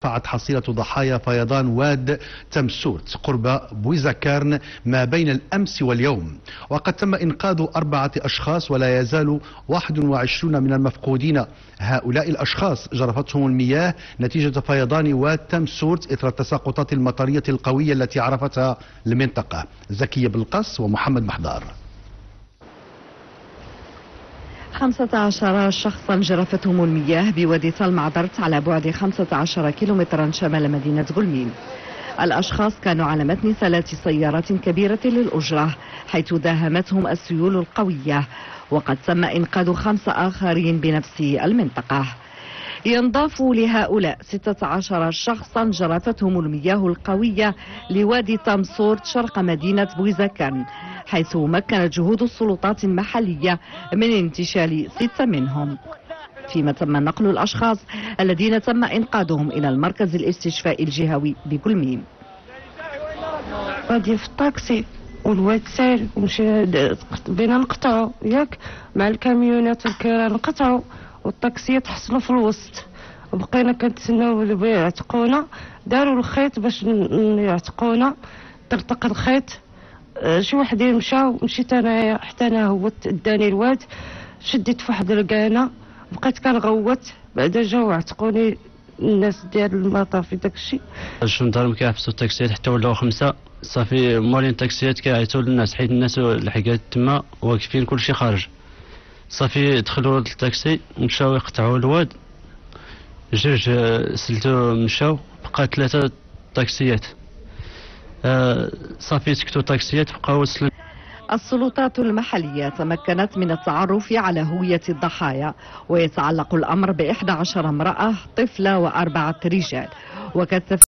ارتفعت حصيلة ضحايا فيضان واد تمسورت قرب بويزاكارن ما بين الأمس واليوم، وقد تم إنقاذ 4 أشخاص ولا يزال 21 من المفقودين. هؤلاء الأشخاص جرفتهم المياه نتيجة فيضان واد تمسورت إثر التساقطات المطرية القوية التي عرفتها المنطقة. زكي بالقص ومحمد محضار. 15 شخصا جرفتهم المياه بوادي تالمعدرت على بعد 15 كيلومترا شمال مدينة غلميم. الأشخاص كانوا على متن 3 سيارات كبيرة للأجرة حيث داهمتهم السيول القوية، وقد تم إنقاذ 5 آخرين بنفس المنطقة. ينضاف لهؤلاء 16 شخصا جرفتهم المياه القوية لوادي تامسورت شرق مدينة بويزاكان، حيث مكنت جهود السلطات المحلية من انتشال 6 منهم، فيما تم نقل الأشخاص الذين تم إنقاذهم إلى المركز الاستشفائي الجهوي بقلميم. غادي في الطاكسي والواد سال ومشي بينا نقطعوا ياك مع الكاميونات والكيران نقطعوا، والطاكسيات حصلوا في الوسط، وبقينا كنتسناو يعتقونا. داروا الخيط باش يعتقونا، طرطق الخيط، شي وحدين مشاو، مشيت انايا حتى انا هو اداني الواد، شديت في واحد الكانه بقيت كنغوت، بعدا جاو عتقوني الناس ديال المطافي داكشي. الجندرم كيحبسوا التاكسيات حتى ولاو 5 صافي، مولين التاكسيات كيعيطوا للناس حيت الناس لحقات تما واقفين كلشي خارج. صافي دخلوا للتاكسي مشاو يقطعوا الواد، 2 سلتو مشاو، بقى 3 تاكسيات. صافي سكتوا التاكسيات بقاو وصلوا. السلطات المحلية تمكنت من التعرف على هوية الضحايا، ويتعلق الأمر ب11 امرأة، طفلة و4 رجال، وكالتفسير